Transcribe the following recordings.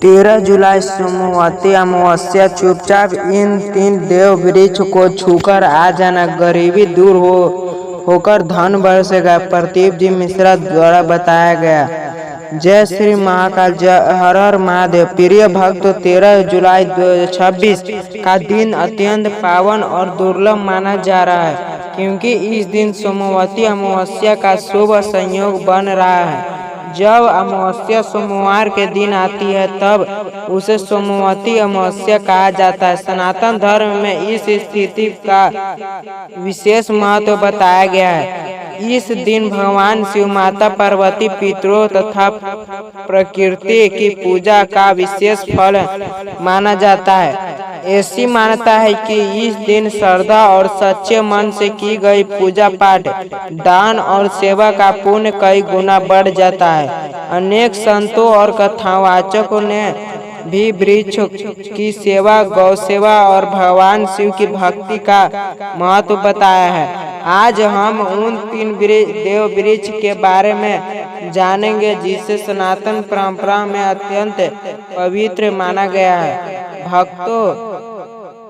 13 जुलाई सोमवती अमावस्या। चुपचाप इन 3 देव वृक्ष को छूकर आ जाना, गरीबी दूर होकर धन बरसेगा। प्रदीप जी मिश्रा द्वारा बताया गया। जय श्री महाकाल, जय हर हर महादेव। प्रिय भक्त, 13 जुलाई 2026 का दिन अत्यंत पावन और दुर्लभ माना जा रहा है, क्योंकि इस दिन सोमवती अमावस्या का शुभ संयोग बन रहा है। जब अमावस्या सोमवार के दिन आती है तब उसे सोमवती अमावस्या कहा जाता है। सनातन धर्म में इस स्थिति का विशेष महत्व बताया गया है। इस दिन भगवान शिव, माता पार्वती, पितरों तथा प्रकृति की पूजा का विशेष फल माना जाता है। ऐसी मान्यता है कि इस दिन श्रद्धा और सच्चे मन से की गई पूजा पाठ, दान और सेवा का पुण्य कई गुना बढ़ जाता है। अनेक संतों और कथावाचकों ने भी वृक्ष की सेवा, गौ सेवा और भगवान शिव की भक्ति का महत्व बताया है। आज हम उन 3 देव वृक्ष के बारे में जानेंगे जिसे सनातन परंपरा में अत्यंत पवित्र माना गया है। भक्तों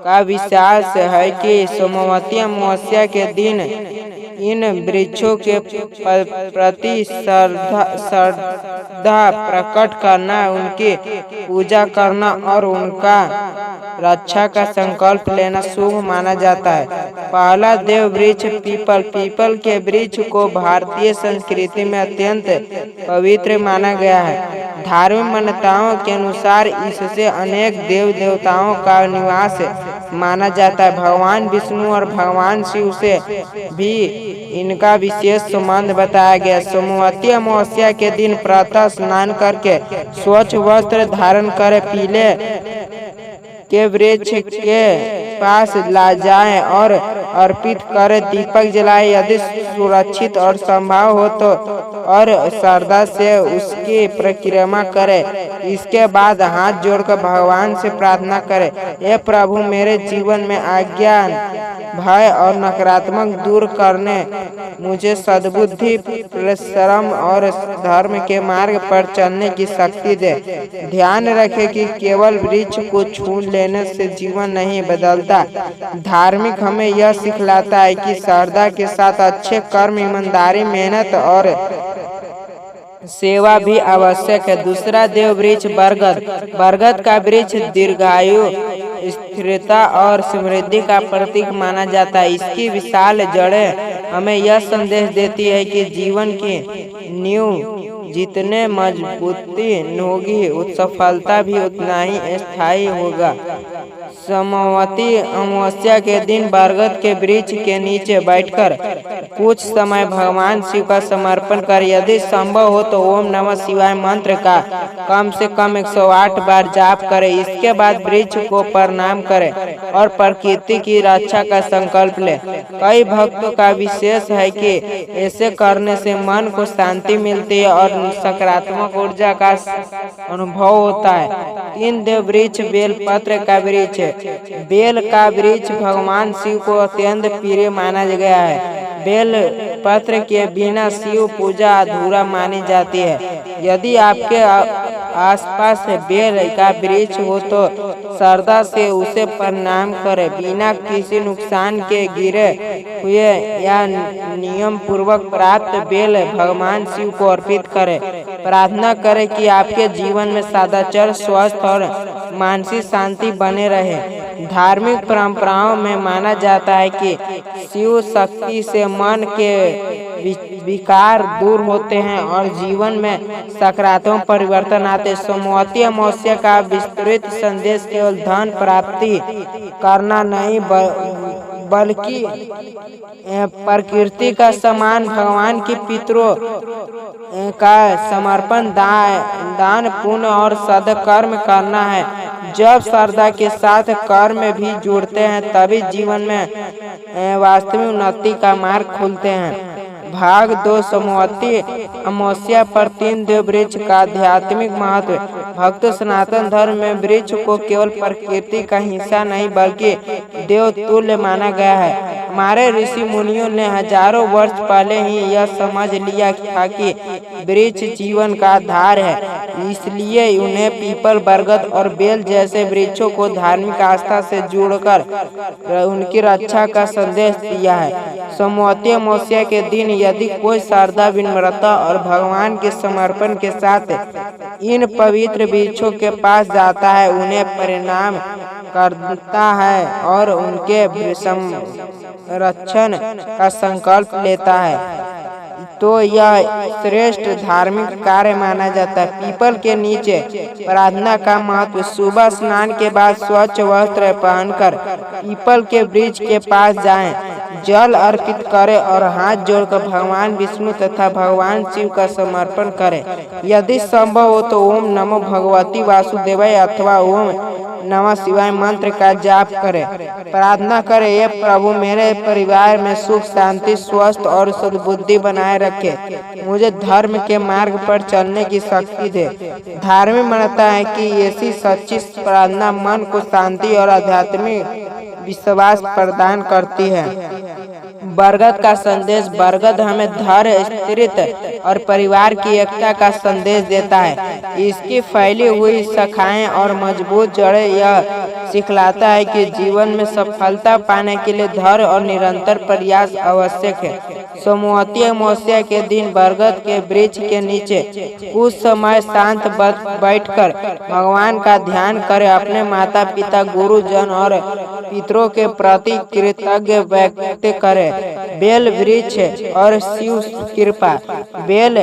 का विश्वास है कि सोमवती अमावस्या के दिन इन वृक्षों के प्रति श्रद्धा प्रकट करना, उनकी पूजा करना और उनका रक्षा का संकल्प लेना शुभ माना जाता है। पहला देव वृक्ष पीपल। पीपल के वृक्ष को भारतीय संस्कृति में अत्यंत पवित्र माना गया है। धार्मिक मान्यताओं के अनुसार इससे अनेक देव देवताओं का निवास माना जाता है। भगवान विष्णु और भगवान शिव से भी इनका विशेष संबंध बताया गया। सोमवती अमावस्या के दिन प्रातः स्नान करके स्वच्छ वस्त्र धारण कर पीले के वृक्ष के पास ला जाएं और अर्पित कर दीपक जलाएं। यदि सुरक्षित और संभव हो तो और श्रद्धा से उसकी परिक्रमा करें। इसके बाद हाथ जोड़कर भगवान से प्रार्थना करें, हे प्रभु, मेरे जीवन में अज्ञान, भय और नकारात्मक दूर करने मुझे सद्बुद्धि, परिश्रम और धर्म के मार्ग पर चलने की शक्ति दे। ध्यान रखें कि केवल वृक्ष को छू लेने से जीवन नहीं बदलता। धार्मिक हमें यह सिखलाता है कि श्रद्धा के साथ अच्छे कर्म, ईमानदारी, मेहनत और सेवा भी आवश्यक है। दूसरा देव वृक्ष बरगद। बरगद का वृक्ष दीर्घायु, स्थिरता और समृद्धि का प्रतीक माना जाता है। इसकी विशाल जड़ें हमें यह संदेश देती है कि जीवन की नींव जितने मजबूती होगी, सफलता भी उतना ही स्थायी होगा। सोमवती अमावस्या के दिन बरगद के वृक्ष के नीचे बैठकर कुछ समय भगवान शिव का समर्पण कर, यदि संभव हो तो ओम नमः शिवाय मंत्र का कम से कम 108 बार जाप करें। इसके बाद वृक्ष को प्रणाम करें और प्रकृति की रक्षा का संकल्प लें। कई भक्तों का विशेष है कि ऐसे करने से मन को शांति मिलती है और सकारात्मक ऊर्जा का अनुभव होता है। 3 देव वृक्ष। बेलपत्र का वृक्ष। बेल का वृक्ष भगवान शिव को अत्यंत प्रिय माना गया है। बेल पत्र के बिना शिव पूजा अधूरा मानी जाती है। यदि आपके आसपास बेल का वृक्ष हो तो श्रद्धा से उसे प्रणाम करें। बिना किसी नुकसान के गिरे हुए या नियम पूर्वक प्राप्त बेल भगवान शिव को अर्पित करें। प्रार्थना करें कि आपके जीवन में सदाचार, स्वस्थ और मानसिक शांति बने रहे। धार्मिक परंपराओं में माना जाता है कि शिव शक्ति से मन के विकार दूर होते हैं और जीवन में सकारात्मक परिवर्तन आते। सोमवती अमावस्या का विस्तृत संदेश केवल धन प्राप्ति करना नहीं, बल्कि प्रकृति का सम्मान, भगवान की पितरों का समर्पण, दान, पुण्य और सद्कर्म करना है। जब श्रद्धा के साथ कर्म भी जुड़ते हैं तभी जीवन में वास्तविक उन्नति का मार्ग खुलते हैं। भाग 2। सोमवती अमावस्या पर 3 देव वृक्ष का आध्यात्मिक महत्व। भक्त सनातन धर्म में वृक्ष को केवल प्रकृति का हिस्सा नहीं बल्कि देव तुल्य माना गया है। हमारे ऋषि मुनियों ने हजारों वर्ष पहले ही यह समझ लिया था कि वृक्ष जीवन का आधार है, इसलिए उन्हें पीपल, बरगद और बेल जैसे वृक्षों को धार्मिक आस्था से जोड़कर उनकी रक्षा का संदेश दिया है। सोमवती अमावस्या के दिन यदि कोई श्रद्धा, विनम्रता और भगवान के समर्पण के साथ इन पवित्र वृक्षों के पास जाता है, उन्हें प्रणाम करता है और उनके संरक्षण का संकल्प लेता है, तो यह श्रेष्ठ धार्मिक कार्य माना जाता है। पीपल के नीचे प्रार्थना का महत्व। सुबह स्नान के बाद स्वच्छ वस्त्र पहनकर पीपल के वृक्ष के पास जाएं, जल अर्पित करें और हाथ जोड़कर भगवान विष्णु तथा भगवान शिव का समर्पण करें। यदि संभव हो तो ओम नमो भगवती वासुदेवाय अथवा ओम नमः शिवाय मंत्र का जाप करें। प्रार्थना करें, ये प्रभु मेरे परिवार में सुख, शांति, स्वस्थ और सद्बुद्धि बनाए रखे, मुझे धर्म के मार्ग पर चलने की शक्ति दे। धार्मिक मान्यता है कि ऐसी सच्ची प्रार्थना मन को शांति और आध्यात्मिक विश्वास प्रदान करती है। बरगद का संदेश। बरगद हमें धैर्य, स्थिरता और परिवार की एकता का संदेश देता है। इसकी फैली हुई शाखाएं और मजबूत जड़ें यह सिखलाता है कि जीवन में सफलता पाने के लिए धैर्य और निरंतर प्रयास आवश्यक है। सोमवती अमावस्या के दिन बरगद के वृक्ष के नीचे कुछ समय शांत बैठकर भगवान का ध्यान करें। अपने माता पिता, गुरुजन और पितरों के प्रति कृतज्ञ व्यक्त करें। बेल वृक्ष और शिव कृपा। बेल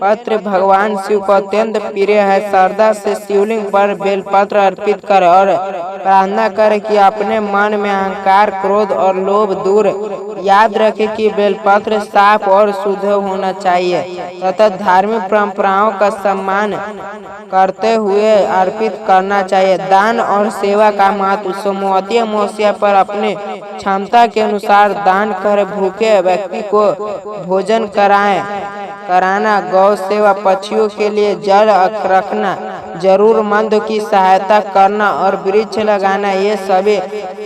पत्र भगवान शिव को अत्यंत प्रिय है। श्रद्धा से शिवलिंग पर बेलपत्र अर्पित करें और प्रार्थना करें कि अपने मन में अहंकार, क्रोध और लोभ दूर। याद रखें कि बेलपत्र साफ और शुद्ध होना चाहिए तथा धार्मिक परंपराओं का सम्मान करते हुए अर्पित करना चाहिए। दान और सेवा का महत्व। सोमवती अमावस्या पर अपने क्षमता के अनुसार दान कर भूखे व्यक्ति को भोजन कराना, गौ सेवा, पक्षियों के लिए जल रखना, जरूरतमंद की सहायता करना और वृक्ष लगाना, ये सभी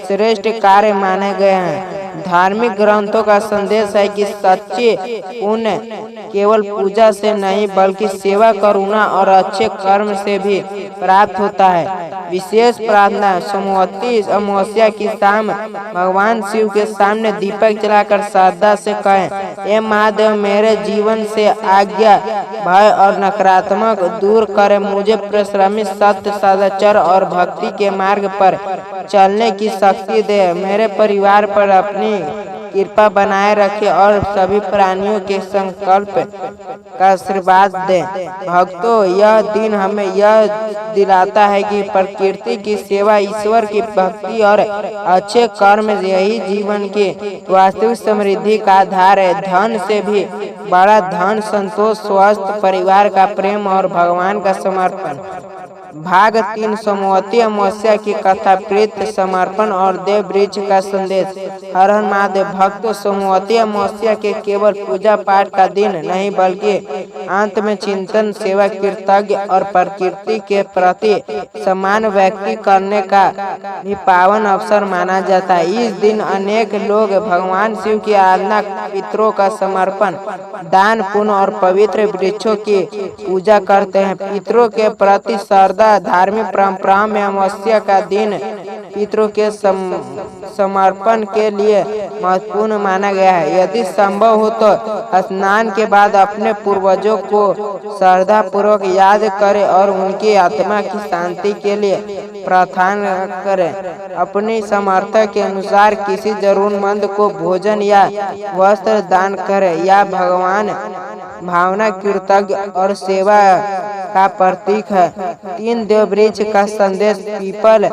श्रेष्ठ कार्य माने गए हैं। धार्मिक ग्रंथों का संदेश है कि सच्चे पुण्य केवल पूजा से नहीं बल्कि सेवा, करुणा और अच्छे कर्म से भी प्राप्त होता है। विशेष प्रार्थना। सोमवती अमावस्या की शाम भगवान शिव के सामने दीपक जलाकर श्रद्धा से कहें, हे महादेव, मेरे जीवन से आज्ञा, भय और नकारात्मक दूर करें, मुझे परिश्रमी, सत्य, सदाचार और भक्ति के मार्ग पर चलने की शक्ति दे, मेरे परिवार पर अपनी कृपा बनाए रखे और सभी प्राणियों के संकल्प का आशीर्वाद दे। भक्तों, यह दिन हमें यह दिलाता है कि प्रकृति की सेवा, ईश्वर की भक्ति और अच्छे कर्म यही जीवन की वास्तविक समृद्धि का आधार है। धन से भी बड़ा धन संतोष, स्वस्थ परिवार का प्रेम और भगवान का समर्पण। भाग 3। सोमवती अमावस्या की कथा, प्रीत, समर्पण और देव वृक्ष का संदेश। हर हर महादेव। भक्तों, सोमवती अमावस्या के केवल पूजा पाठ का दिन नहीं बल्कि अंत में चिंतन, सेवा, कृतज्ञ और प्रकृति के प्रति सम्मान व्यक्त करने का भी पावन अवसर माना जाता है। इस दिन अनेक लोग भगवान शिव की आराधना, पितरों का समर्पण, दान, पुण्य और पवित्र वृक्षों की पूजा करते हैं। पितरों के प्रति श्रद्धा। धार्मिक परंपराओं में अमावस्या का दिन पितरों के समर्पण के लिए महत्वपूर्ण माना गया है। यदि संभव हो तो स्नान के बाद अपने पूर्वजों को श्रद्धा पूर्वक याद करें और उनकी आत्मा की शांति के लिए प्रार्थना करें। अपनी सामर्थ्य के अनुसार किसी जरूरतमंद को भोजन या वस्त्र दान करें। या भगवान भावना, कृतज्ञ और सेवा का प्रतीक है। 3 देव वृक्ष का संदेश। पीपल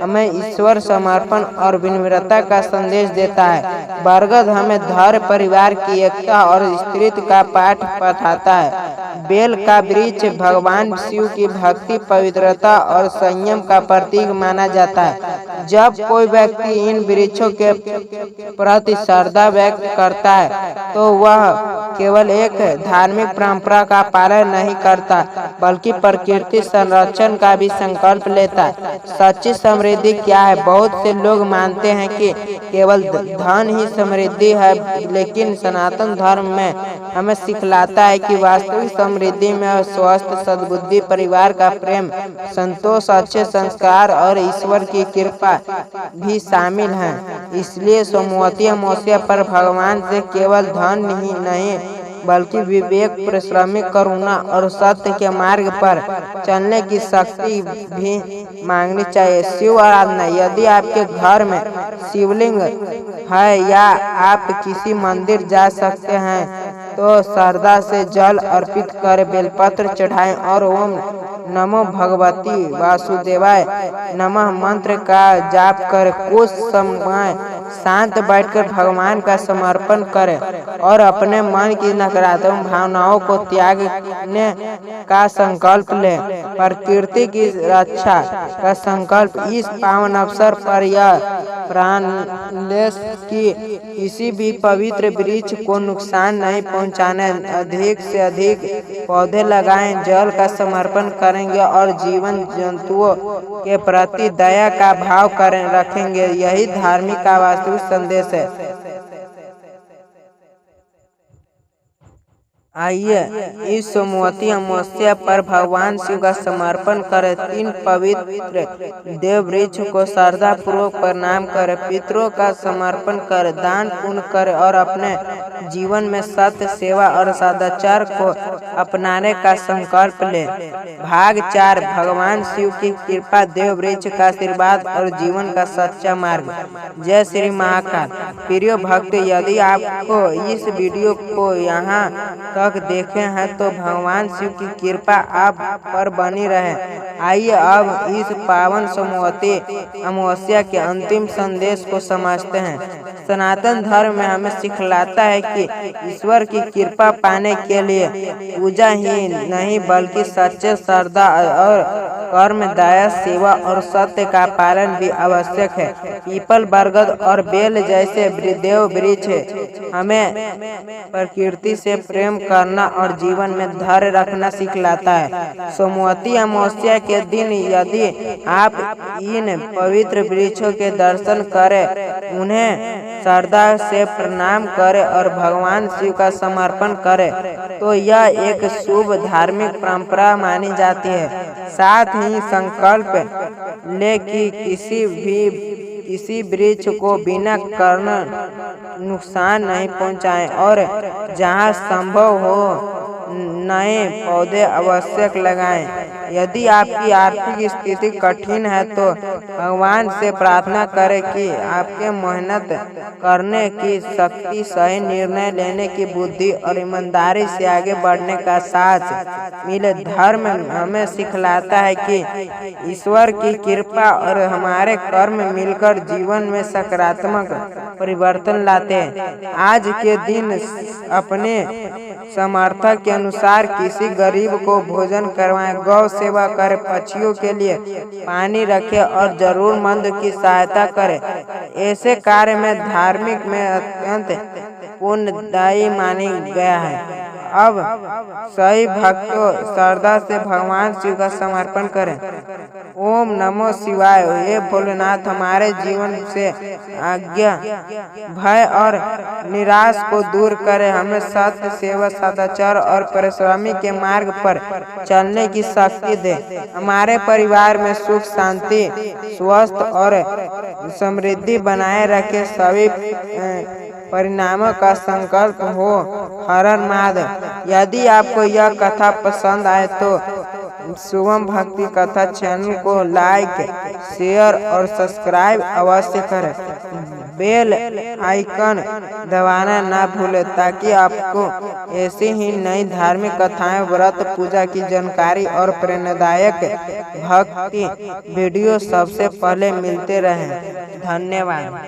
हमें ईश्वर, समर्पण और विनम्रता का संदेश देता है। बरगद हमें धैर्य, परिवार की एकता और स्त्रीत्व का पाठ पढ़ाता है। बेल का वृक्ष भगवान शिव की भक्ति, पवित्रता और संयम का प्रतीक माना जाता है। जब कोई व्यक्ति इन वृक्षों के प्रति श्रद्धा व्यक्त करता है तो वह केवल एक धार्मिक परंपरा का पालन नहीं करता बल्कि प्रकृति संरक्षण का भी संकल्प लेता है। सच्ची समृद्धि क्या है? बहुत से लोग मानते हैं कि केवल धन ही समृद्धि है, लेकिन सनातन धर्म में हमें सिखलाता है कि वास्तविक समृद्धि में स्वस्थ सद्बुद्धि, परिवार का प्रेम, संतोष, अच्छे संस्कार और ईश्वर की कृपा भी शामिल है। इसलिए सोमवती अमावस्या पर भगवान से केवल धन ही नहीं बल्कि विवेक, परिश्रमी, करुणा और सत्य के मार्ग पर चलने की शक्ति भी मांगनी चाहिए। शिव आराधना, यदि आपके घर में शिवलिंग है या आप किसी मंदिर जा सकते हैं तो श्रद्धा से जल अर्पित कर बेलपत्र चढ़ाएं और ओम नमो भगवती वासुदेवाय नमः मंत्र का जाप कर कुछ समय शांत बैठकर भगवान का समर्पण करें और अपने मन की नकारात्मक भावनाओं को त्यागने का संकल्प लें। प्रकृति की रक्षा का संकल्प, इस पावन अवसर पर यह प्राणलेश की किसी भी पवित्र वृक्ष को नुकसान नहीं पहुंचाने, अधिक से अधिक पौधे लगाएं, जल का समर्पण करेंगे और जीवन जंतुओं के प्रति दया का भाव रखेंगे। यही धार्मिक का वास्तविक संदेश है। आइए इस सोमवती अमावस्या पर भगवान शिव का समर्पण करें। 3 पवित्र देव वृक्ष को श्रद्धा पूर्वक प्रणाम करें, पितरों का समर्पण करें, दान पुण्य करें और अपने जीवन में सत्य, सेवा और सदाचार को अपनाने का संकल्प लें। भाग 4, भगवान शिव की कृपा, देव वृक्ष का आशीर्वाद और जीवन का सच्चा मार्ग। जय श्री महाकाल। प्रिय भक्त, यदि आपको इस वीडियो को यहाँ तक देखे हैं तो भगवान शिव की कृपा आप पर बनी रहे। आइए अब इस पावन सोमवती अमावस्या के अंतिम संदेश को समझते हैं। सनातन धर्म में हमें सिखलाता है कि ईश्वर की कृपा पाने के लिए पूजा ही नहीं बल्कि सच्चे श्रद्धा और कर्म, दया, सेवा और सत्य का पालन भी आवश्यक है। पीपल, बरगद और बेल जैसे देव वृक्ष हमें प्रकृति से प्रेम करना और जीवन में धैर्य रखना सिखलाता है। सोमवती अमावस्या के दिन यदि आप इन पवित्र वृक्षों के दर्शन करें, उन्हें श्रद्धा से प्रणाम करें और भगवान शिव का समर्पण करें तो यह एक शुभ धार्मिक परंपरा मानी जाती है। साथ ही संकल्प ले कि किसी वृक्ष को बिना कारण नुकसान नहीं पहुंचाएं और जहां संभव हो नए पौधे आवश्यक लगाएं। यदि आपकी आर्थिक स्थिति कठिन है तो भगवान से प्रार्थना करें कि आपके मेहनत करने की शक्ति, सही निर्णय लेने की बुद्धि और ईमानदारी से आगे बढ़ने का साथ मिले। धर्म हमें सिखलाता है कि ईश्वर की कृपा और हमारे कर्म मिलकर जीवन में सकारात्मक परिवर्तन लाते हैं। आज के दिन अपने सामर्थ्य के अनुसार किसी गरीब को भोजन करवाएं, गौ सेवा करें, पक्षियों के लिए पानी रखें और जरूरतमंद की सहायता करें। ऐसे कार्य में धार्मिक में अत्यंत पुण्यदायी मानी गया है। अब सही भक्तों श्रद्धा से भगवान शिव का समर्पण करें। ओम नमो शिवाय। हे भोलेनाथ, हमारे जीवन से आज्ञा, भय और निराश को दूर करें। हमें सत्य, सेवा, सदाचार और परिश्रमी के मार्ग पर चलने की शक्ति दे। हमारे परिवार में सुख, शांति, स्वस्थ और समृद्धि बनाए रखे। सभी परिणामों का संकल्प हो। हर हर महादेव। यदि आपको यह कथा पसंद आए तो शुभम भक्ति कथा चैनल को लाइक, शेयर और सब्सक्राइब अवश्य करें। बेल आइकन दबाना ना भूलें ताकि आपको ऐसी ही नई धार्मिक कथाएं, व्रत, पूजा की जानकारी और प्रेरणादायक भक्ति वीडियो सबसे पहले मिलते रहें। धन्यवाद।